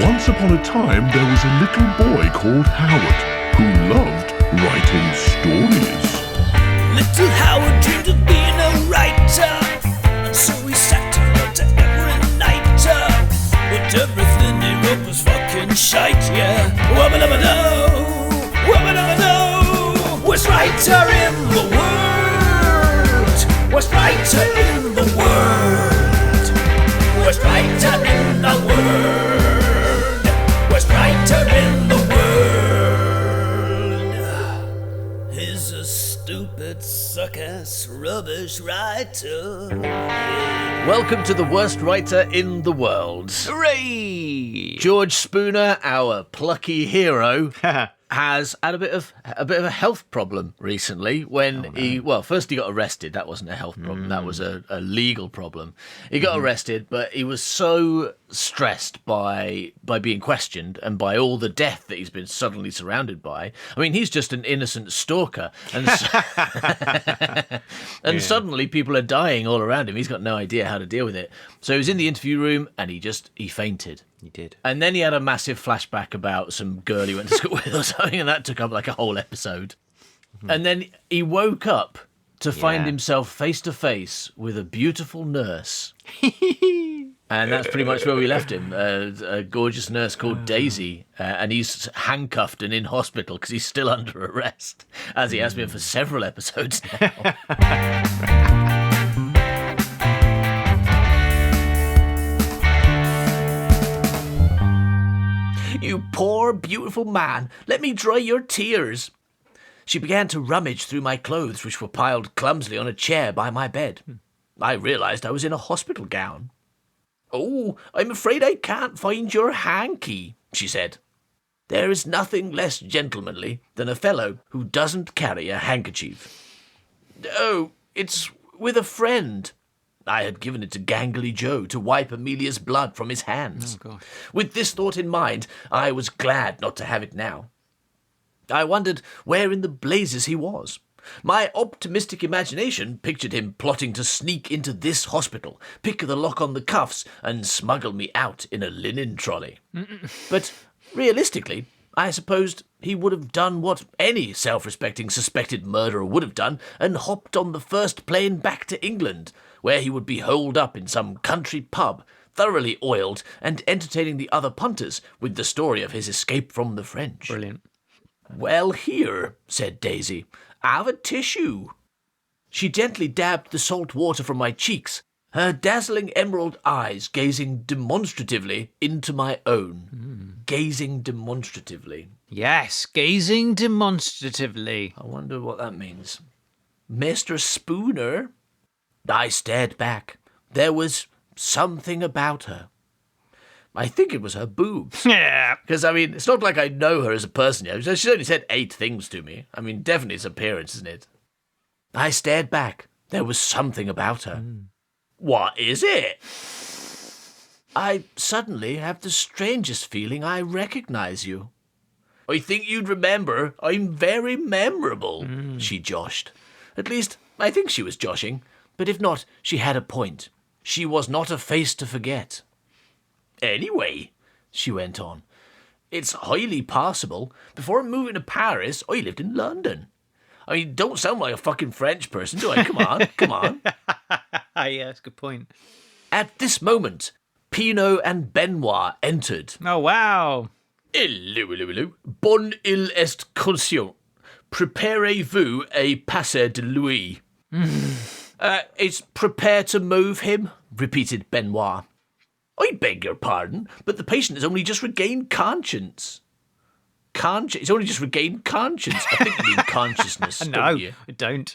Once upon a time, there was a little boy called Howard who loved writing stories. Little Howard dreamed of being a writer, and so he sat and wrote every night. But everything he wrote was fucking shite, yeah. Wubba-dubba-doo, worst writer in the world. Worst writer in the world. Worst writer in the world. Worst writer in the world. He's a stupid, suck-ass, rubbish writer. Welcome to the worst writer in the world. Hooray! George Spooner, our plucky hero, has had a bit of a health problem recently when first he got arrested. That wasn't a health problem. That was a legal problem. He got arrested, but he was so stressed by being questioned and by all the death that he's been suddenly surrounded by. I mean, he's just an innocent stalker. And suddenly people are dying all around him. He's got no idea how to deal with it. So he was in the interview room and he fainted. He did. And then he had a massive flashback about some girl he went to school with or something, and that took up like a whole episode. And then he woke up to find himself face to face with a beautiful nurse. And that's pretty much where we left him. A gorgeous nurse called Daisy. And he's handcuffed and in hospital because he's still under arrest, as he has been for several episodes now. You poor, beautiful man, let me dry your tears. She began to rummage through my clothes, which were piled clumsily on a chair by my bed. I realised I was in a hospital gown. Oh, I'm afraid I can't find your hanky, she said. There is nothing less gentlemanly than a fellow who doesn't carry a handkerchief. Oh, it's with a friend. I had given it to Gangly Joe to wipe Amelia's blood from his hands. Oh, God. With this thought in mind, I was glad not to have it now. I wondered where in the blazes he was. My optimistic imagination pictured him plotting to sneak into this hospital, pick the lock on the cuffs, and smuggle me out in a linen trolley. But realistically, I supposed he would have done what any self-respecting suspected murderer would have done and hopped on the first plane back to England, where he would be holed up in some country pub, thoroughly oiled and entertaining the other punters with the story of his escape from the French. Brilliant. Well, here, said Daisy, have a tissue. She gently dabbed the salt water from my cheeks, her dazzling emerald eyes gazing demonstratively into my own. Gazing demonstratively. Yes, gazing demonstratively. I wonder what that means. Mr. Spooner? I stared back. There was something about her. I think it was her boobs. Yeah. Because, I mean, it's not like I know her as a person yet. She's only said 8 things to me. I mean, definitely it's appearance, isn't it? I stared back. There was something about her. What is it? I suddenly have the strangest feeling I recognise you. I think you'd remember I'm very memorable, she joshed. At least, I think she was joshing. But if not, she had a point. She was not a face to forget. Anyway, she went on, it's highly possible. Before moving to Paris, I lived in London. I mean, don't sound like a fucking French person, do I? Come on, come on. Yeah, that's a good point. At this moment, Pinot and Benoit entered. Oh, wow. Hello, hello, hello. Bon il est conscient. Préparez-vous à passer de lui. It's prepare to move him, repeated Benoit. I beg your pardon, but the patient has only just regained conscience. He's only just regained conscience. I think you mean consciousness, No, don't you? I don't.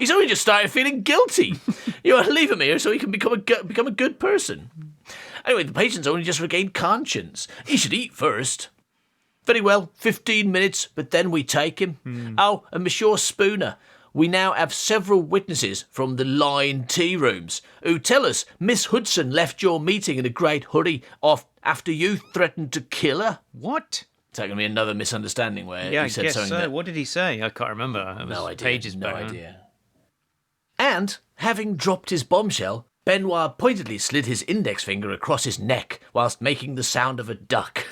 He's only just started feeling guilty. You want to leave him here so he can become a good person. Anyway, the patient's only just regained conscience. He should eat first. Very well, 15 minutes, but then we take him. Oh, and Monsieur Spooner, we now have several witnesses from the line tea rooms who tell us Miss Hudson left your meeting in a great hurry after you threatened to kill her. What? Is that going to be another misunderstanding where Yeah, he I said guess something so. that... What did he say? I can't remember. It was No idea. pages No back. idea. And, having dropped his bombshell, Benoit pointedly slid his index finger across his neck whilst making the sound of a duck.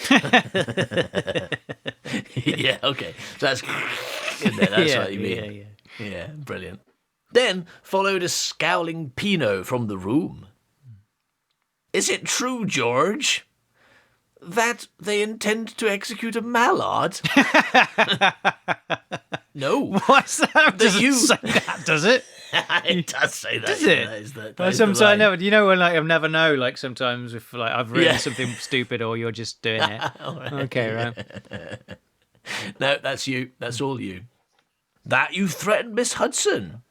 Yeah, okay. So that's that's what you mean. Yeah, brilliant. Then followed a scowling Pinot from the room. Is it true, George, that they intend to execute a mallard? No. What's that? Does you- it say that, does it? It does say that. Does yeah, it? That is the Well, sometimes I line. know. You know when like I've never know. Like sometimes if like I've written Yeah. something stupid or you're just doing it. Okay, right. No, that's you. That's all you. That you threatened Miss Hudson.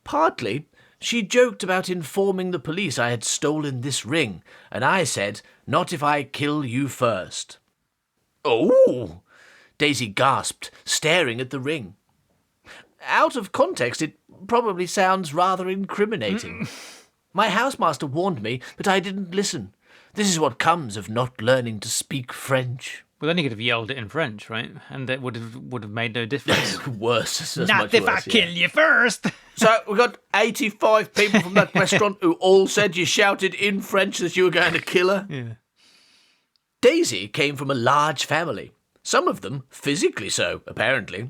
Partly. She joked about informing the police I had stolen this ring, and I said, not if I kill you first. Oh! Daisy gasped, staring at the ring. Out of context, it probably sounds rather incriminating. My housemaster warned me, but I didn't listen. This is what comes of not learning to speak French. Well, then you could have yelled it in French, right? And that would have made no difference. Worse. That's Not much if worse, I kill you first. So we got 85 people from that restaurant who all said you shouted in French that you were going to kill her. Yeah. Daisy came from a large family. Some of them physically so, apparently.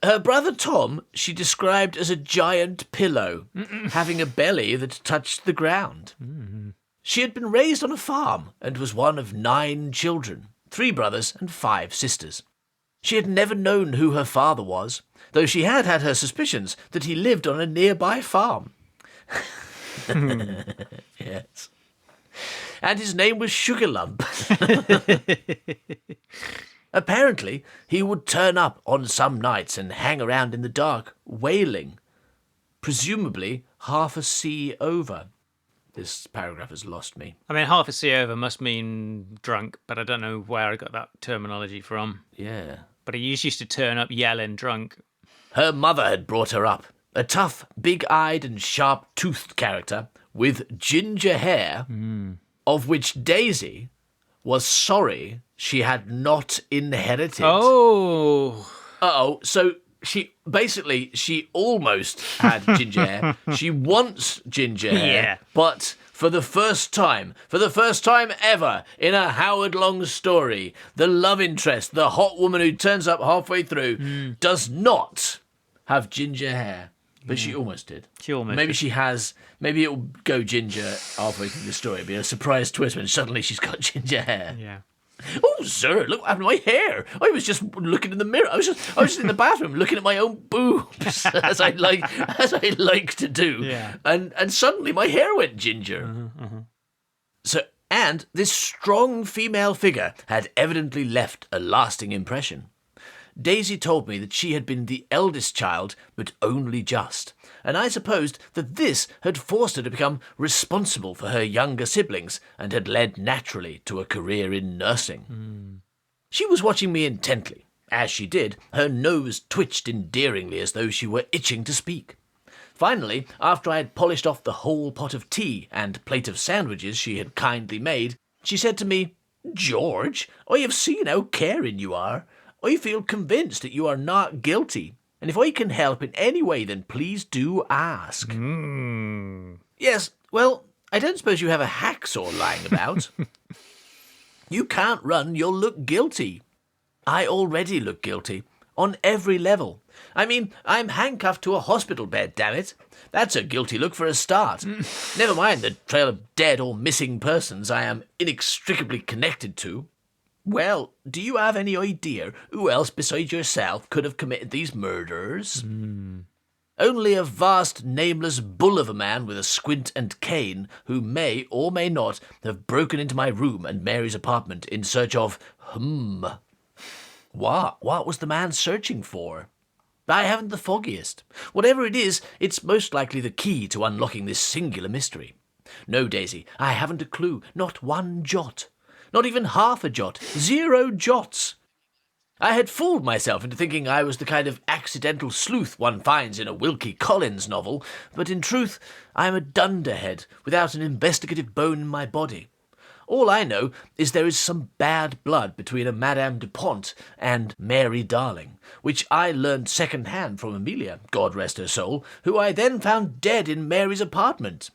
Her brother Tom she described as a giant pillow, having a belly that touched the ground. She had been raised on a farm and was one of 9 children, 3 brothers and 5 sisters. She had never known who her father was, though she had had her suspicions that he lived on a nearby farm. Yes. And his name was Sugarlump. Apparently, he would turn up on some nights and hang around in the dark, wailing. Presumably, half a sea over. This paragraph has lost me. I mean, half a sea over must mean drunk, but I don't know where I got that terminology from. Yeah. But he used to turn up yelling drunk. Her mother had brought her up, a tough, big-eyed and sharp-toothed character with ginger hair, of which Daisy was sorry she had not inherited. Oh. Uh-oh, so she almost had ginger hair. She wants ginger hair, Yeah. but for the first time ever in a Howard Long story, the love interest, the hot woman who turns up halfway through, does not have ginger hair. But she almost did. She almost Maybe did. she has. Maybe it'll go ginger halfway through the story. It'll be a surprise twist when suddenly she's got ginger hair. Yeah. Oh, sir, look what happened to my hair. I was just looking in the mirror. I was just in the bathroom looking at my own boobs, as I like to do. Yeah. And suddenly my hair went ginger. So, and this strong female figure had evidently left a lasting impression. Daisy told me that she had been the eldest child, but only just, and I supposed that this had forced her to become responsible for her younger siblings and had led naturally to a career in nursing. She was watching me intently. As she did, her nose twitched endearingly as though she were itching to speak. Finally, after I had polished off the whole pot of tea and plate of sandwiches she had kindly made, she said to me, "George, I have seen how caring you are. I feel convinced that you are not guilty, and if I can help in any way, then please do ask." Yes, well, I don't suppose you have a hacksaw lying about. You can't run, you'll look guilty. I already look guilty, on every level. I mean, I'm handcuffed to a hospital bed, damn it. That's a guilty look for a start. Never mind the trail of dead or missing persons I am inextricably connected to. Well, do you have any idea who else besides yourself could have committed these murders? Only a vast, nameless bull of a man with a squint and cane who may or may not have broken into my room and Mary's apartment in search of, What was the man searching for? I haven't the foggiest. Whatever it is, it's most likely the key to unlocking this singular mystery. No, Daisy, I haven't a clue, not one jot. Not even half a jot. 0 jots. I had fooled myself into thinking I was the kind of accidental sleuth one finds in a Wilkie Collins novel, but in truth I am a dunderhead without an investigative bone in my body. All I know is there is some bad blood between a Madame Dupont and Mary Darling, which I learned second-hand from Amelia, God rest her soul, who I then found dead in Mary's apartment.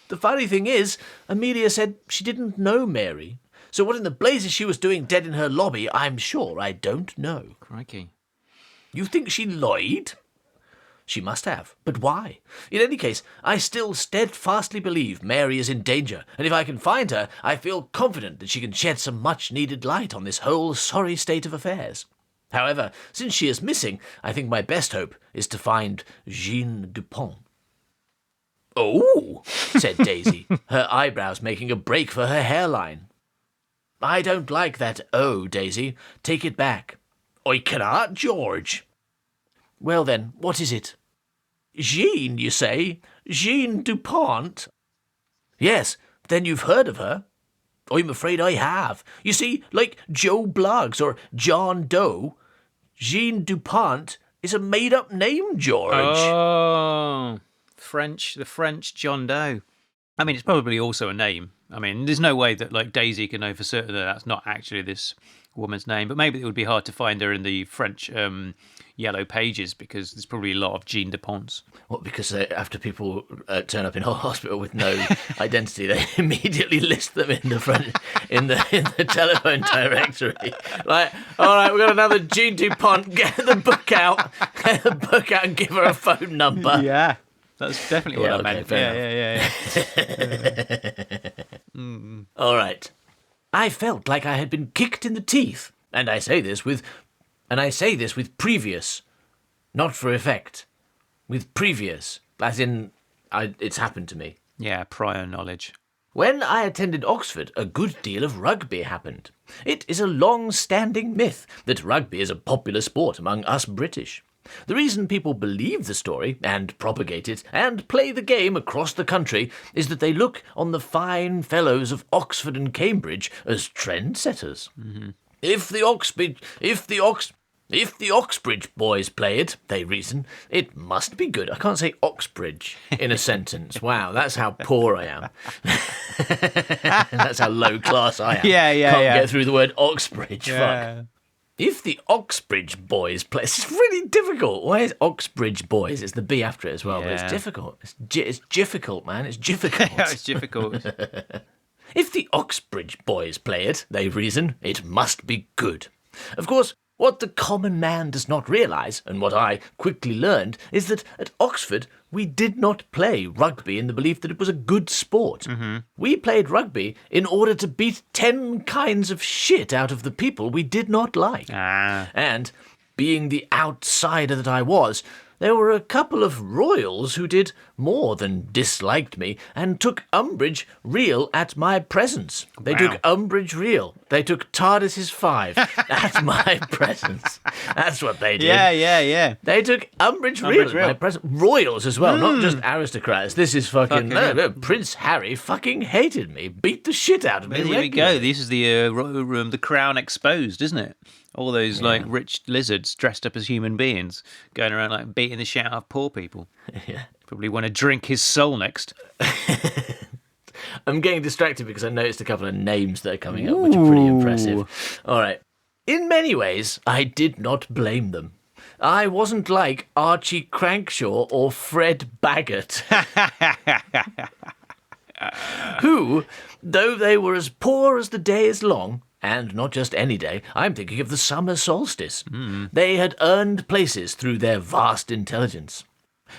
The funny thing is, Amelia said she didn't know Mary. So what in the blazes she was doing dead in her lobby, I'm sure I don't know. Crikey. You think she lied? She must have. But why? In any case, I still steadfastly believe Mary is in danger, and if I can find her, I feel confident that she can shed some much-needed light on this whole sorry state of affairs. However, since she is missing, I think my best hope is to find Jean Dupont. Oh, said Daisy, her eyebrows making a break for her hairline. I don't like that "oh," Daisy. Take it back. I cannot, George. Well then, what is it? Jean, you say? Jean Dupont? Yes, then you've heard of her. I'm afraid I have. You see, like Joe Bloggs or John Doe, Jean Dupont is a made-up name, George. Oh, the French John Doe. I mean, it's probably also a name. I mean, there's no way that like Daisy can know for certain that that's not actually this woman's name, but maybe it would be hard to find her in the French yellow pages because there's probably a lot of Jean Duponts. What, because after people turn up in a hospital with no identity, they immediately list them in the front in the telephone directory. Like, all right, we've got another Jean Dupont. Get the book out, and give her a phone number. Yeah, that's definitely what I meant. Yeah. All right. I felt like I had been kicked in the teeth, and I say this with previous, not for effect, with previous, as in, it's happened to me. Yeah, prior knowledge. When I attended Oxford, a good deal of rugby happened. It is a long-standing myth that rugby is a popular sport among us British. The reason people believe the story, and propagate it, and play the game across the country is that they look on the fine fellows of Oxford and Cambridge as trendsetters. Mm-hmm. If the Oxbridge boys play it, they reason, it must be good. I can't say Oxbridge in a sentence. Wow, that's how poor I am. That's how low class I am. Can't get through the word Oxbridge. Yeah. Fuck. If the Oxbridge boys play... It's really difficult. Why is Oxbridge boys? It's the B after it as well, but it's difficult. It's difficult, man. It's difficult. Yeah, it's difficult. If the Oxbridge boys play it, they reason, it must be good. Of course, what the common man does not realise, and what I quickly learned, is that at Oxford we did not play rugby in the belief that it was a good sport. Mm-hmm. We played rugby in order to beat 10 kinds of shit out of the people we did not like. And, being the outsider that I was, there were a couple of royals who did more than disliked me and took umbrage real at my presence. They took umbrage real. They took TARDIS's 5 at my presence. That's what they did. Yeah. They took umbrage real at my presence. Royals as well, not just aristocrats. This is fucking... Prince Harry fucking hated me, beat the shit out of me. There we go. This is the crown exposed, isn't it? All those like rich lizards dressed up as human beings going around like beating the shit out of poor people. Yeah. Probably want to drink his soul next. I'm getting distracted because I noticed a couple of names that are coming up, which are pretty impressive. All right. In many ways, I did not blame them. I wasn't like Archie Crankshaw or Fred Baggett, who, though they were as poor as the day is long, and not just any day, I'm thinking of the summer solstice. They had earned places through their vast intelligence.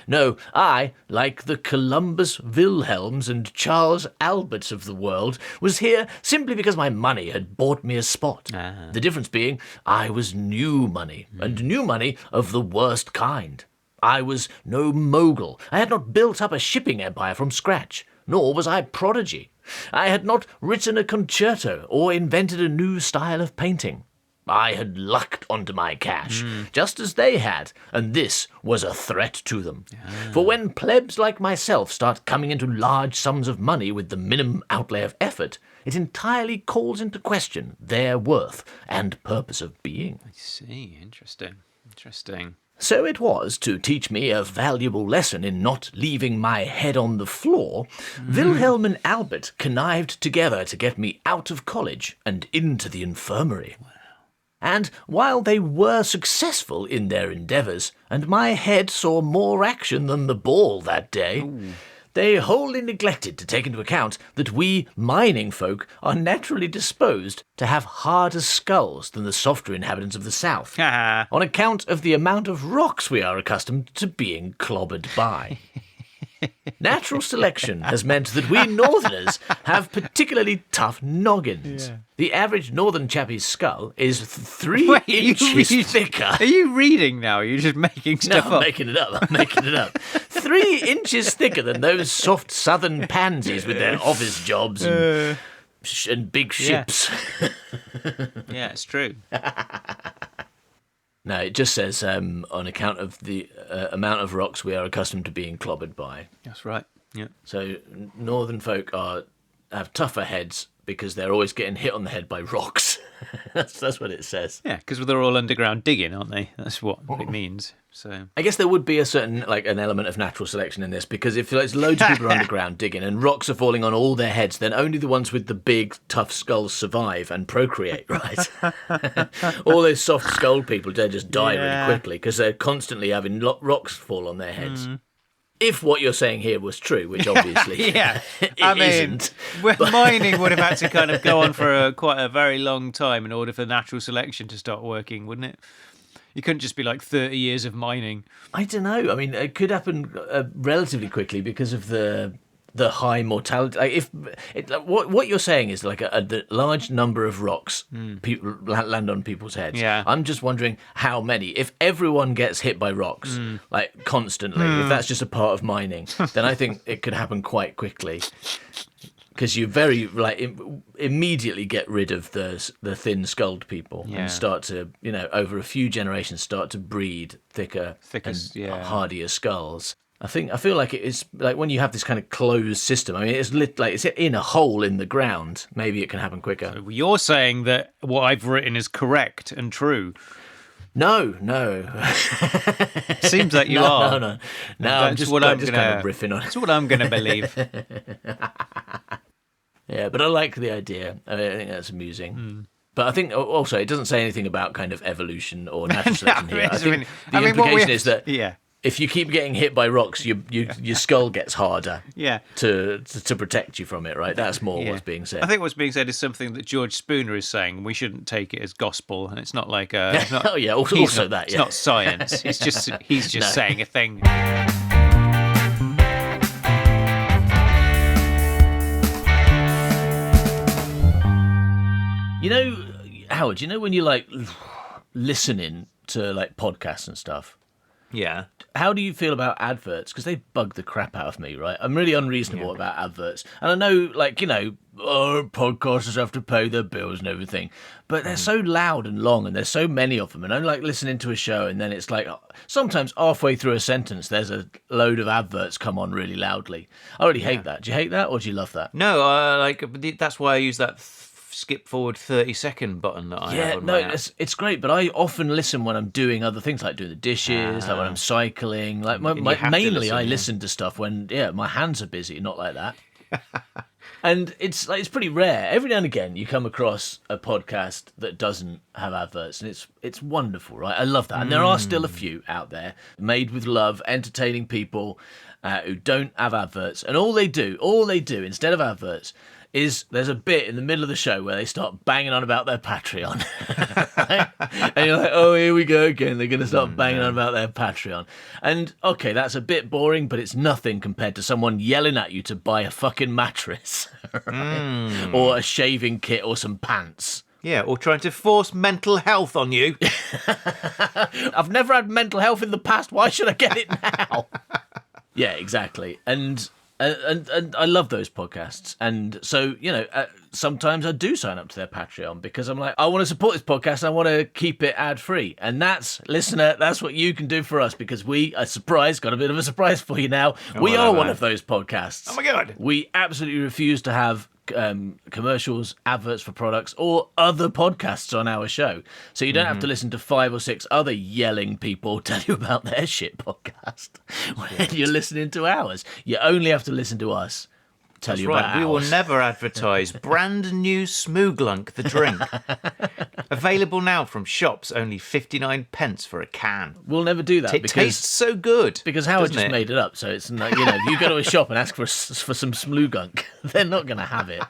No, I, like the Columbus Wilhelms and Charles Alberts of the world, was here simply because my money had bought me a spot. The difference being, I was new money, and new money of the worst kind. I was no mogul. I had not built up a shipping empire from scratch, nor was I prodigy. I had not written a concerto or invented a new style of painting. I had lucked onto my cash, just as they had, and this was a threat to them. For when plebs like myself start coming into large sums of money with the minimum outlay of effort, it entirely calls into question their worth and purpose of being. I see. Interesting. So it was, to teach me a valuable lesson in not leaving my head on the floor, Wilhelm and Albert connived together to get me out of college and into the infirmary. Wow. And while they were successful in their endeavours, and my head saw more action than the ball that day, They wholly neglected to take into account that we mining folk are naturally disposed to have harder skulls than the softer inhabitants of the south, on account of the amount of rocks we are accustomed to being clobbered by. Natural selection has meant that we northerners have particularly tough noggins. Yeah. The average northern chappie's skull is 3 inches thicker. Are you reading now? Are you just making stuff up? I'm making it up. 3 inches thicker than those soft southern pansies with their office jobs and big ships. Yeah, it's true. No, it just says on account of the amount of rocks we are accustomed to being clobbered by. That's right. Yeah. So northern folk have tougher heads because they're always getting hit on the head by rocks. that's what it says. Yeah, because they're all underground digging, aren't they? That's what it means. So I guess there would be a certain an element of natural selection in this, because if there's loads of people underground digging and rocks are falling on all their heads, then only the ones with the big tough skulls survive and procreate, right? All those soft skulled people, they just die really quickly because they're constantly having rocks fall on their heads. If what you're saying here was true, which obviously isn't. Mining would have had to kind of go on for quite a very long time in order for natural selection to start working, wouldn't it? You couldn't just be like 30 years of mining. I don't know. I mean, it could happen relatively quickly because of the high mortality. What you're saying is like a large number of rocks land on people's heads. Yeah. I'm just wondering how many. If everyone gets hit by rocks like constantly, if that's just a part of mining, then I think it could happen quite quickly. Because you very immediately get rid of the thin-skulled people and start to, over a few generations, start to breed thicker and hardier skulls. I feel like it is like when you have this kind of closed system. I mean, it's in a hole in the ground. Maybe it can happen quicker. So you're saying that what I've written is correct and true. No. Seems like you are. No. I'm just kind of riffing on it. That's what I'm going to believe. Yeah, but I like the idea. I think that's amusing. But I think also it doesn't say anything about kind of evolution or natural selection here. I think the implication is that if you keep getting hit by rocks, your skull gets harder. Yeah. To protect you from it, right? That's more what's being said. I think what's being said is something that George Spooner is saying. We shouldn't take it as gospel, and it's not like It's not, it's not science. It's just he's just saying a thing. Howard, when you like listening to like podcasts and stuff? Yeah. How do you feel about adverts? Because they bug the crap out of me, right? I'm really unreasonable about adverts. And I know, podcasters have to pay their bills and everything. But they're so loud and long, and there's so many of them. And I'm like listening to a show, and then it's like sometimes halfway through a sentence, there's a load of adverts come on really loudly. I already hate that. Do you hate that, or do you love that? No, that's why I use that skip forward 30-second button that I have on my app. It's great, but I often listen when I'm doing other things, like doing the dishes, like when I'm cycling. Like mainly, I listen to stuff when my hands are busy, not like that. And it's pretty rare. Every now and again, you come across a podcast that doesn't have adverts, and it's wonderful, right? I love that, and there are still a few out there made with love, entertaining people who don't have adverts, and all they do instead of adverts is there's a bit in the middle of the show where they start banging on about their Patreon. And you're like, oh, here we go again. They're going to start banging on about their Patreon. And, okay, that's a bit boring, but it's nothing compared to someone yelling at you to buy a fucking mattress. Right? Or a shaving kit or some pants. Yeah, or trying to force mental health on you. I've never had mental health in the past. Why should I get it now? Yeah, exactly. And I love those podcasts. And so, sometimes I do sign up to their Patreon because I'm like, I want to support this podcast. I want to keep it ad free. And that's what you can do for us, because got a bit of a surprise for you now. We are one of those podcasts. Oh my God. We absolutely refuse to have commercials, adverts for products, or other podcasts on our show. So you don't have to listen to 5 or 6 other yelling people tell you about their shit podcast when you're listening to ours. You only have to listen to us tell you about ours. We will never advertise brand new Smooglunk, the drink. Available now from shops, only 59 pence for a can. We'll never do that It tastes so good. because Howard doesn't just made it up. So it's not, if you go to a shop and ask for some smoogunk, they're not going to have it.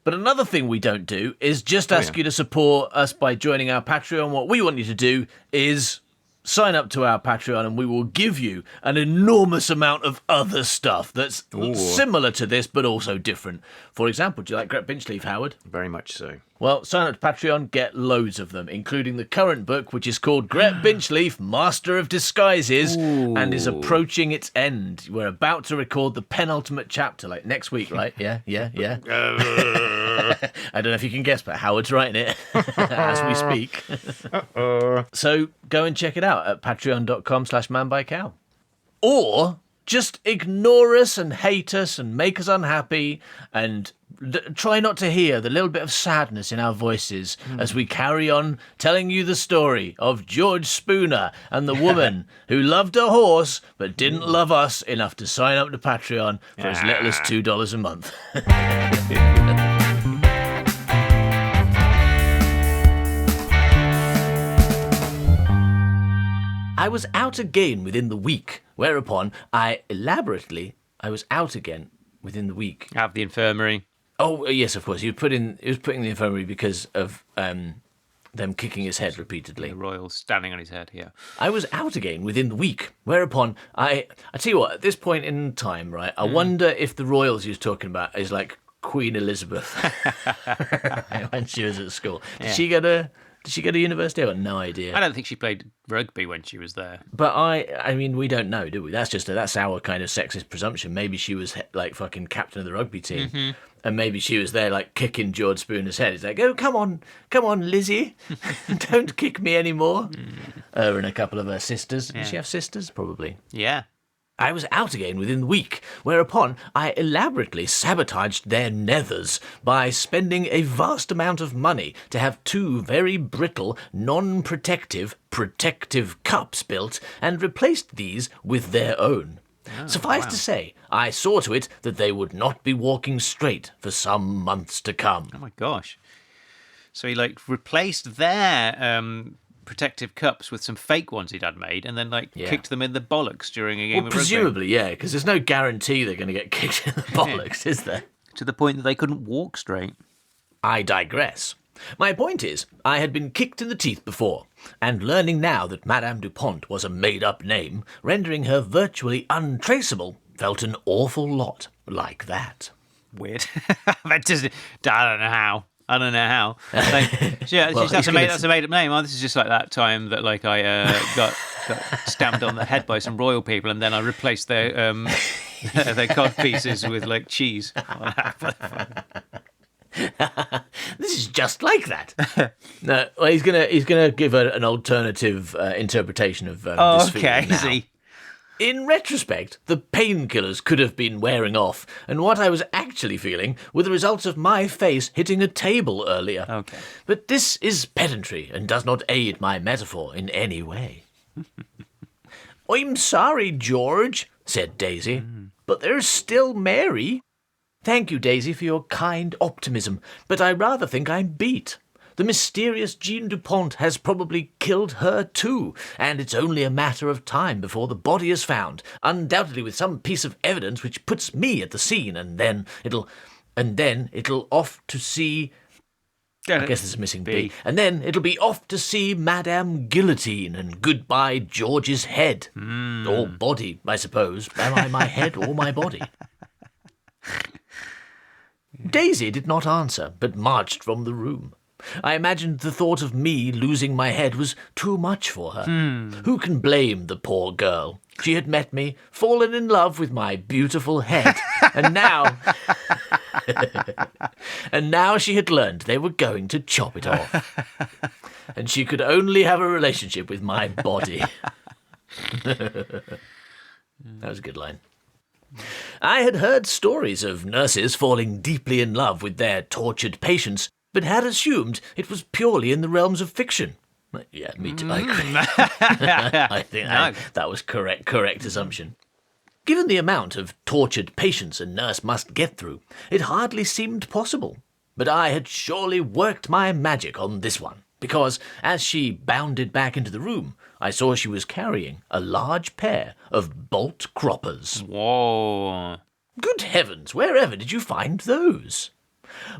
But another thing we don't do is just ask you to support us by joining our Patreon. What we want you to do is sign up to our Patreon and we will give you an enormous amount of other stuff that's similar to this but also different. For example, do you like Gret Binchleaf, Howard? Very much so. Well, sign up to Patreon, get loads of them, including the current book, which is called Gret Binchleaf, Master of Disguises, and is approaching its end. We're about to record the penultimate chapter, like next week, right? Yeah. I don't know if you can guess, but Howard's writing it as we speak. So go and check it out at patreon.com/manbycow. Or just ignore us and hate us and make us unhappy and try not to hear the little bit of sadness in our voices as we carry on telling you the story of George Spooner and the woman who loved a horse but didn't love us enough to sign up to Patreon for as little as $2 a month. I was out again within the week, whereupon I was out again within the week. Have the infirmary. Oh, yes, of course. He was putting the infirmary because of them kicking his head repeatedly. The royal standing on his head, yeah. I was out again within the week, whereupon I tell you what, at this point in time, right, I wonder if the royals he was talking about is like Queen Elizabeth when she was at school. Did she go to university? I've got no idea. I don't think she played rugby when she was there. But I mean, we don't know, do we? That's our kind of sexist presumption. Maybe she was like fucking captain of the rugby team, and maybe she was there like kicking George Spooner's head. It's like, oh, come on, Lizzie, don't kick me anymore. Her and a couple of her sisters. Does she have sisters? Probably. Yeah. I was out again within the week, whereupon I elaborately sabotaged their nethers by spending a vast amount of money to have 2 very brittle, non-protective, protective cups built and replaced these with their own. Suffice to say, I saw to it that they would not be walking straight for some months to come. Oh my gosh. So he replaced their protective cups with some fake ones he'd had made and then kicked them in the bollocks during a game of rugby. Presumably, yeah, because there's no guarantee they're going to get kicked in the bollocks, is there? To the point that they couldn't walk straight. I digress. My point is, I had been kicked in the teeth before, and learning now that Madame Dupont was a made-up name, rendering her virtually untraceable, felt an awful lot like that. Weird. I don't know how. That's a made-up name. Oh, this is just like that time that I got stamped on the head by some royal people, and then I replaced their cod pieces with cheese. This is just like that. No, well, he's gonna give an alternative interpretation of this feeling now. Is he? In retrospect, the painkillers could have been wearing off, and what I was actually feeling were the results of my face hitting a table earlier. Okay. But this is pedantry and does not aid my metaphor in any way. I'm sorry, George, said Daisy, but there's still Mary. Thank you, Daisy, for your kind optimism, but I rather think I'm beat. The mysterious Jean Dupont has probably killed her too, and it's only a matter of time before the body is found, undoubtedly with some piece of evidence which puts me at the scene, and then it'll off to see... I guess there's a missing B. And then it'll be off to see Madame Guillotine, and goodbye George's head. Or body, I suppose. Am I my head or my body? Daisy did not answer, but marched from the room. I imagined the thought of me losing my head was too much for her. Who can blame the poor girl? She had met me, fallen in love with my beautiful head, and now... and now she had learned they were going to chop it off. And she could only have a relationship with my body. That was a good line. I had heard stories of nurses falling deeply in love with their tortured patients, but had assumed it was purely in the realms of fiction. Yeah, me too. I agree. I think that was correct assumption. Given the amount of tortured patients a nurse must get through, it hardly seemed possible. But I had surely worked my magic on this one, because as she bounded back into the room, I saw she was carrying a large pair of bolt croppers. Whoa. Good heavens, wherever did you find those?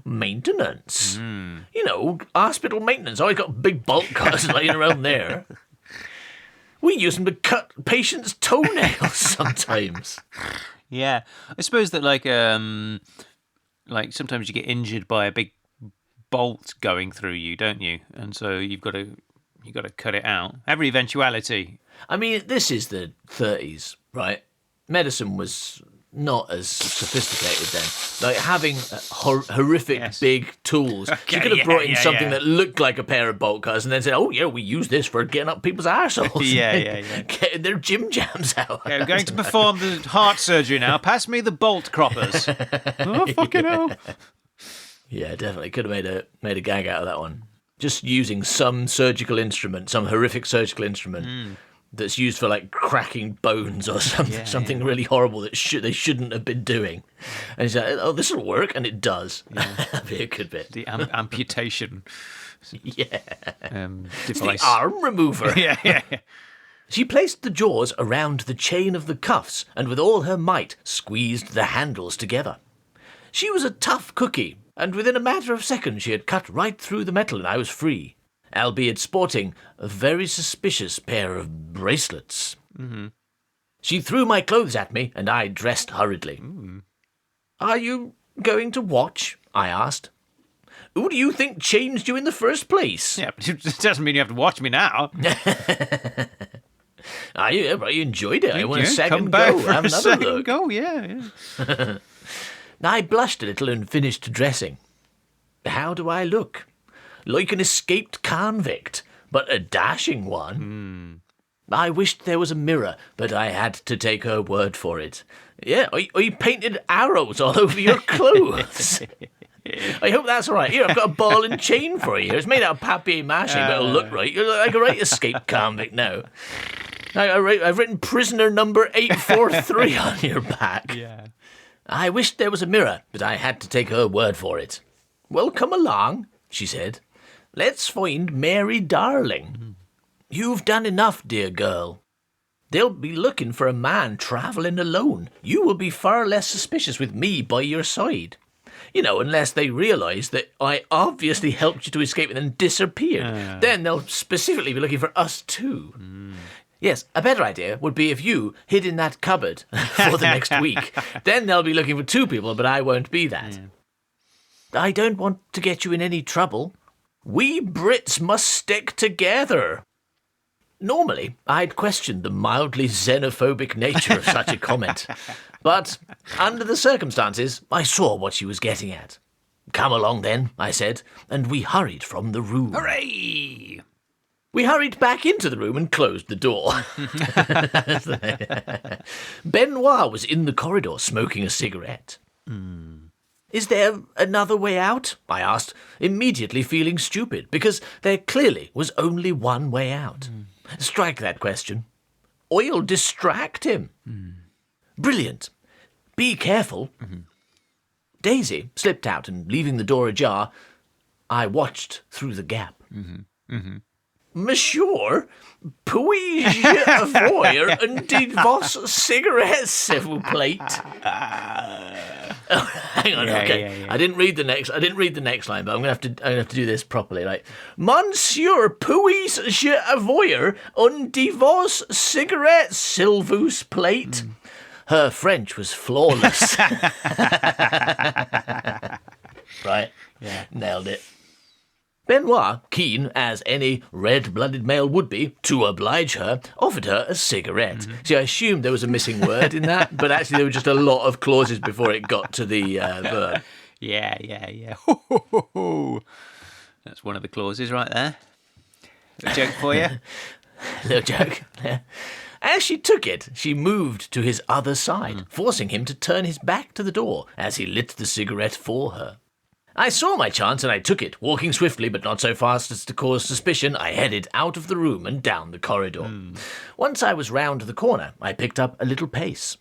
Maintenance. You know, hospital maintenance. Always got big bolt cutters laying around there. We use them to cut patients' toenails sometimes. Yeah. I suppose that, like sometimes you get injured by a big bolt going through you, don't you? And so you've got to cut it out. Every eventuality. I mean, this is the 30s, right? Medicine was not as sophisticated then. Like having horrific big tools. She could have brought in something that looked like a pair of bolt cutters and then said, "Oh yeah, we use this for getting up people's arseholes." Getting their gym jams out. Okay, I'm going to perform the heart surgery now. Pass me the bolt croppers. Oh, fucking hell. Yeah, definitely could have made a gag out of that one. Just using some surgical instrument, some horrific surgical instrument that's used for like cracking bones or something really horrible that they shouldn't have been doing. And he's like, "Oh, this will work," and it does. That'd be a good bit. The amputation. It's Device. the arm remover. Yeah. She placed the jaws around the chain of the cuffs and with all her might squeezed the handles together. She was a tough cookie, and within a matter of seconds she had cut right through the metal and I was free, albeit sporting a very suspicious pair of bracelets. She threw my clothes at me and I dressed hurriedly. "Are you going to watch?" I asked. "Who do you think changed you in the first place?" Yeah, but it doesn't mean you have to watch me now. I enjoyed it. I want a Come second back go. for Have a another second look. go, yeah. I blushed a little and finished dressing. How do I look? Like an escaped convict, but a dashing one. I wished there was a mirror, but I had to take her word for it. Yeah, I painted arrows all over your clothes. I hope that's all right. Here, I've got a ball and chain for you. It's made out of papier-mâché, but it'll look right. You're like a right escaped convict now. I've written prisoner number 843 on your back. Yeah. I wished there was a mirror, but I had to take her word for it. "Well, come along," she said. "Let's find Mary Darling. You've done enough, dear girl. They'll be looking for a man travelling alone. You will be far less suspicious with me by your side. You know, unless they realise that I obviously helped you to escape and then disappeared. Then they'll specifically be looking for us too. Yes, a better idea would be if you hid in that cupboard for the next week. Then they'll be looking for two people, but I won't be that. I don't want to get you in any trouble. We Brits must stick together." Normally, I'd questioned the mildly xenophobic nature of such a comment. But, under the circumstances, I saw what she was getting at. "Come along then," I said, and we hurried from the room. Hooray! We hurried back into the room and closed the door. Benoit was in the corridor smoking a cigarette. "Is there another way out?" I asked, immediately feeling stupid, because there clearly was only one way out. Strike that question. I'll distract him. Brilliant. Be careful. Daisy slipped out, and leaving the door ajar, I watched through the gap. "Monsieur, puis-je voir un de vos cigarettes, s'il vous plaît?" Hang on, okay. I didn't read the next line, but I'm gonna have to do this properly. Like, "Monsieur, puis-je avoir un de vos cigarettes, s'il vous plaît?" Her French was flawless. Right? Yeah. Nailed it. Benoit, keen as any red-blooded male would be to oblige her, offered her a cigarette. See, I assumed there was a missing word in that, but actually there were just a lot of clauses before it got to the verb. Yeah. That's one of the clauses right there. A joke for you. Little joke. As she took it, she moved to his other side, forcing him to turn his back to the door as he lit the cigarette for her. I saw my chance and I took it. Walking swiftly, but not so fast as to cause suspicion, I headed out of the room and down the corridor. Once I was round the corner, I picked up a little pace.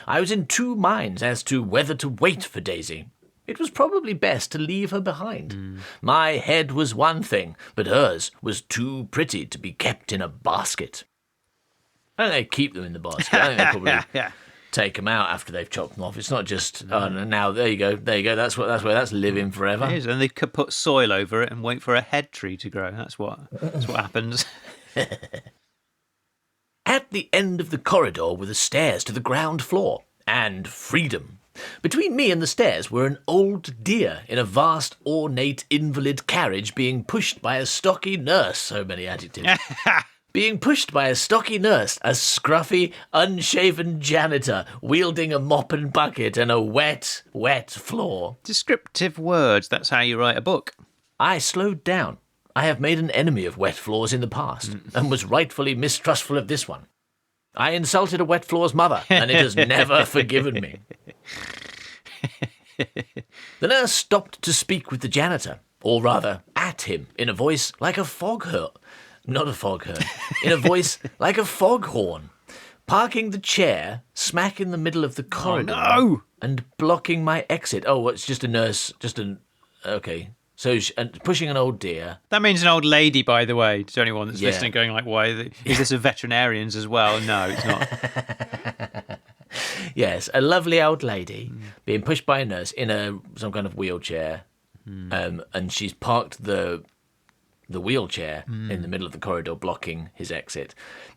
I was in two minds as to whether to wait for Daisy. it was probably best to leave her behind. My head was one thing, but hers was too pretty to be kept in a basket. I don't think they keep them in the basket. I think they probably take them out after they've chopped them off. It's not just, oh, now there you go. That's where that's living forever. It is, and they could put soil over it and wait for a head tree to grow. That's what happens. At the end of the corridor were the stairs to the ground floor, and freedom. Between me and the stairs were an old deer in a vast, ornate invalid carriage being pushed by a stocky nurse. So many adjectives. Being pushed by a stocky nurse, a scruffy, unshaven janitor wielding a mop and bucket and a wet, wet floor. Descriptive words, that's how you write a book. I slowed down. I have made an enemy of wet floors in the past, and was rightfully mistrustful of this one. I insulted a wet floor's mother, and it has never forgiven me. The nurse stopped to speak with the janitor, or rather, at him, in a voice like a foghorn. Not a foghorn. In a voice like a foghorn. Parking the chair smack in the middle of the corridor. Oh, no! And blocking my exit. Oh, it's just a nurse. Okay. So, and pushing an old deer. That means an old lady, by the way, to anyone that's Yeah. listening going like, why? Is this a veterinarian's as well? No, it's not. Yes, a lovely old lady being pushed by a nurse in some kind of wheelchair. And she's parked the wheelchair in the middle of the corridor, blocking his exit.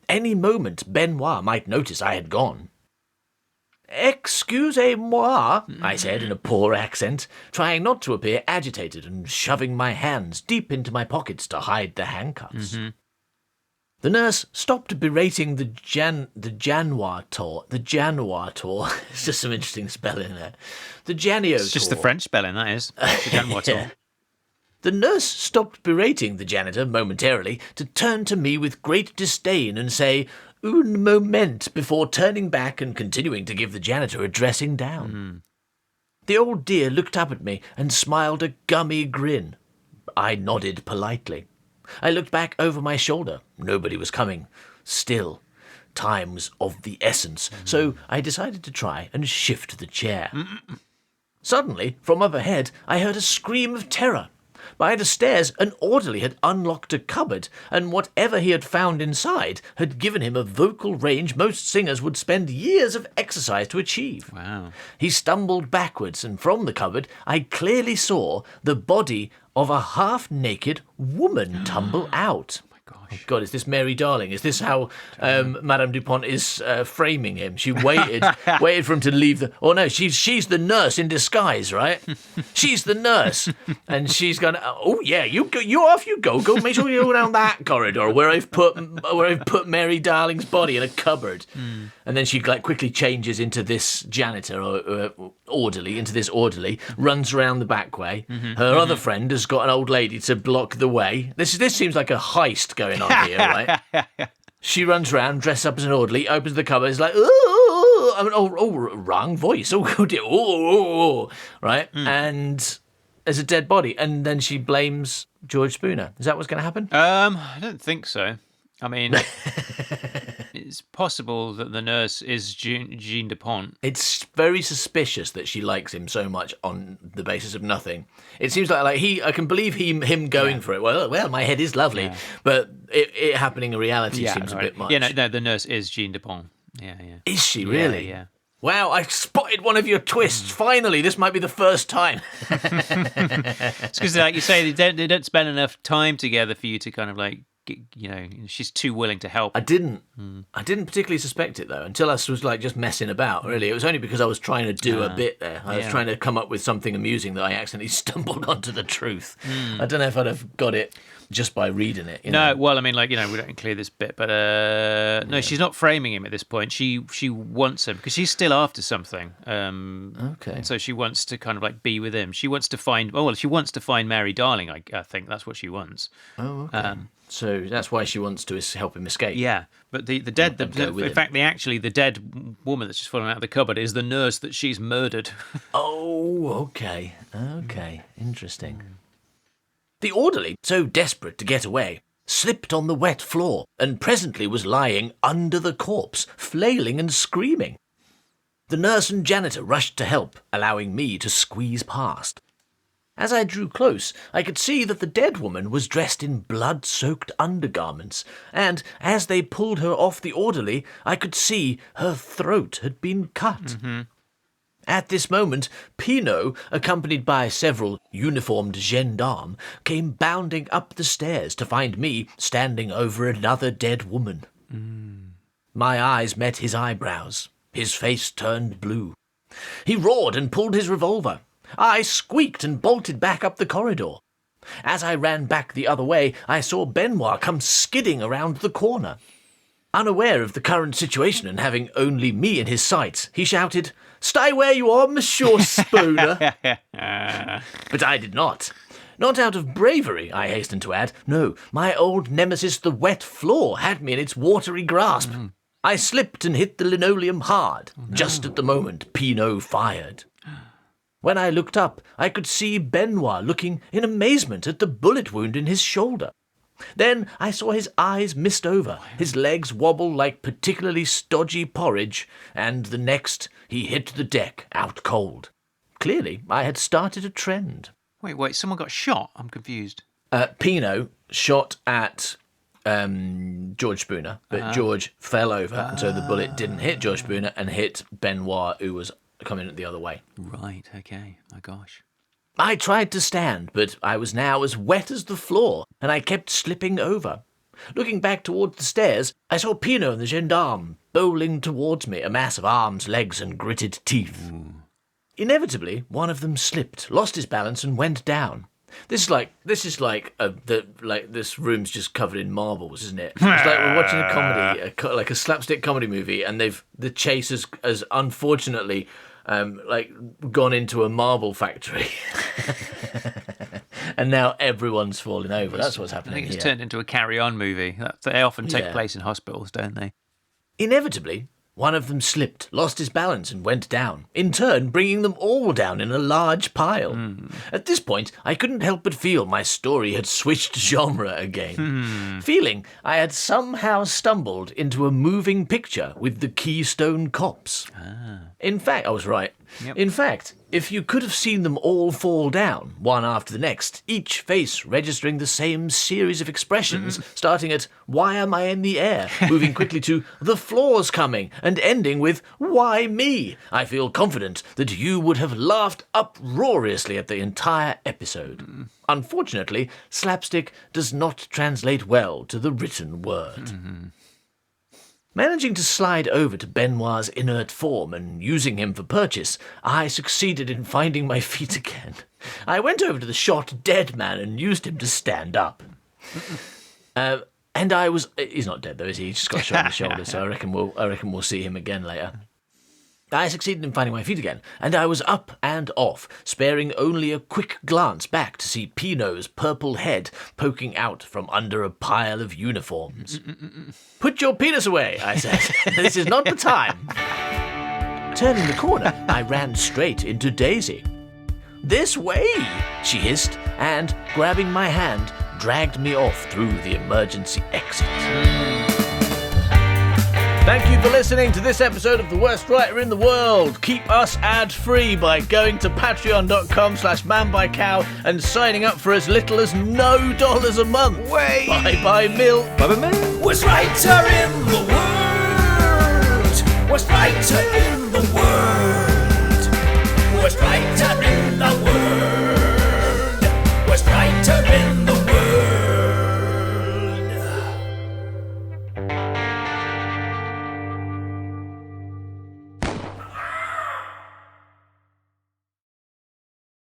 Any moment, Benoit might notice I had gone. Excusez-moi, I said in a poor accent, trying not to appear agitated and shoving my hands deep into my pockets to hide the handcuffs. The nurse stopped berating the Januator. It's just some interesting spelling there. The Janio. It's just the French spelling, that is. The Januator. The nurse stopped berating the janitor momentarily to turn to me with great disdain and say, "Un moment," before turning back and continuing to give the janitor a dressing down. The old dear looked up at me and smiled a gummy grin. I nodded politely. I looked back over my shoulder. Nobody was coming. Still, time was of the essence, so I decided to try and shift the chair. Suddenly, from overhead, I heard a scream of terror. By the stairs, an orderly had unlocked a cupboard, and whatever he had found inside had given him a vocal range most singers would spend years of exercise to achieve. Wow. He stumbled backwards, and from the cupboard I clearly saw the body of a half-naked woman tumble out. Oh God, is this Mary Darling? Is this how Madame Dupont is framing him? She waited for him to leave the... Oh no, she's the nurse in disguise, right? She's the nurse, and she's gonna... Oh yeah, you off you go. Go make sure you go down that corridor where I've put Mary Darling's body in a cupboard, and then she like quickly changes into this janitor or orderly, runs around the back way. Her other friend has got an old lady to block the way. This seems like a heist going on here, right? She runs around, dressed up as an orderly, opens the cupboard, is like, wrong voice. Oh, dear. Right? And there's a dead body. And then she blames George Spooner. Is that what's going to happen? I don't think so. I mean, it's possible that the nurse is Jean Dupont. It's very suspicious that she likes him so much on the basis of nothing. It seems like I can believe him going for it. Well, my head is lovely, but it happening in reality seems a bit much. Yeah, no, the nurse is Jean Dupont. Yeah. Is she really? Yeah. Wow, I spotted one of your twists. Finally, this might be the first time. It's because, like you say, they don't spend enough time together for you to kind of like, she's too willing to help. I didn't particularly suspect it though until I was like just messing about. Really, it was only because I was trying to do a bit there. I was trying to come up with something amusing that I accidentally stumbled onto the truth. I don't know if I'd have got it just by reading it. No, well, I mean, like, we don't include this bit, but no, she's not framing him at this point. She wants him because she's still after something. Okay. And so she wants to kind of like be with him. She wants to find. Oh, well, she wants to find Mary Darling. I think that's what she wants. Oh, okay. So that's why she wants to help him escape. Yeah, but the dead, the dead woman that's just fallen out of the cupboard is the nurse that she's murdered. Oh, okay, interesting. The orderly, so desperate to get away, slipped on the wet floor and presently was lying under the corpse, flailing and screaming. The nurse and janitor rushed to help, allowing me to squeeze past. As I drew close, I could see that the dead woman was dressed in blood-soaked undergarments, and as they pulled her off the orderly, I could see her throat had been cut. Mm-hmm. At this moment, Pinot, accompanied by several uniformed gendarmes, came bounding up the stairs to find me standing over another dead woman. My eyes met his eyebrows. His face turned blue. He roared and pulled his revolver. I squeaked and bolted back up the corridor. As I ran back the other way, I saw Benoit come skidding around the corner. Unaware of the current situation and having only me in his sights, he shouted, "Stay where you are, Monsieur Spooner." But I did not. Not out of bravery, I hasten to add. No, my old nemesis, the wet floor, had me in its watery grasp. I slipped and hit the linoleum hard. Just at the moment Pinot fired. When I looked up, I could see Benoit looking in amazement at the bullet wound in his shoulder. Then I saw his eyes mist over, his legs wobble like particularly stodgy porridge, and the next he hit the deck out cold. Clearly, I had started a trend. Wait, someone got shot? I'm confused. Pinot shot at George Spooner, but George fell over, and so the bullet didn't hit George Spooner and hit Benoit, who was coming the other way. Right, okay. My gosh. I tried to stand, but I was now as wet as the floor, and I kept slipping over. Looking back towards the stairs, I saw Pinot and the gendarme bowling towards me, a mass of arms, legs, and gritted teeth. Inevitably, one of them slipped, lost his balance, and went down. This room's just covered in marbles, isn't it? It's like we're watching a comedy, like a slapstick comedy movie, and the chase has unfortunately gone into a marble factory, and now everyone's falling over. That's what's happening. I think it's here. turned into a carry-on movie. They often take place in hospitals, don't they? Inevitably, one of them slipped, lost his balance, and went down, in turn bringing them all down in a large pile. At this point, I couldn't help but feel my story had switched genre again, feeling I had somehow stumbled into a moving picture with the Keystone Cops. In fact, I was right. Yep. In fact, if you could have seen them all fall down, one after the next, each face registering the same series of expressions, starting at, "Why am I in the air?" moving quickly to, "The floor's coming," and ending with, "Why me?" I feel confident that you would have laughed uproariously at the entire episode. Unfortunately, slapstick does not translate well to the written word. Managing to slide over to Benoit's inert form and using him for purchase, I succeeded in finding my feet again. I went over to the shot dead man and used him to stand up. And I was... He's not dead though, is he? He just got shot in the shoulder, so I reckon we'll see him again later. I succeeded in finding my feet again, and I was up and off, sparing only a quick glance back to see Pinot's purple head poking out from under a pile of uniforms. "Put your penis away," I said. "This is not the time." Turning the corner, I ran straight into Daisy. "This way," she hissed, and, grabbing my hand, dragged me off through the emergency exit. Thank you for listening to this episode of The Worst Writer in the World. Keep us ad-free by going to patreon.com/manbycow and signing up for as little as $0 a month. Bye-bye, Mill. Bye-bye, man. Worst writer in the world. Worst writer in the world. Worst writer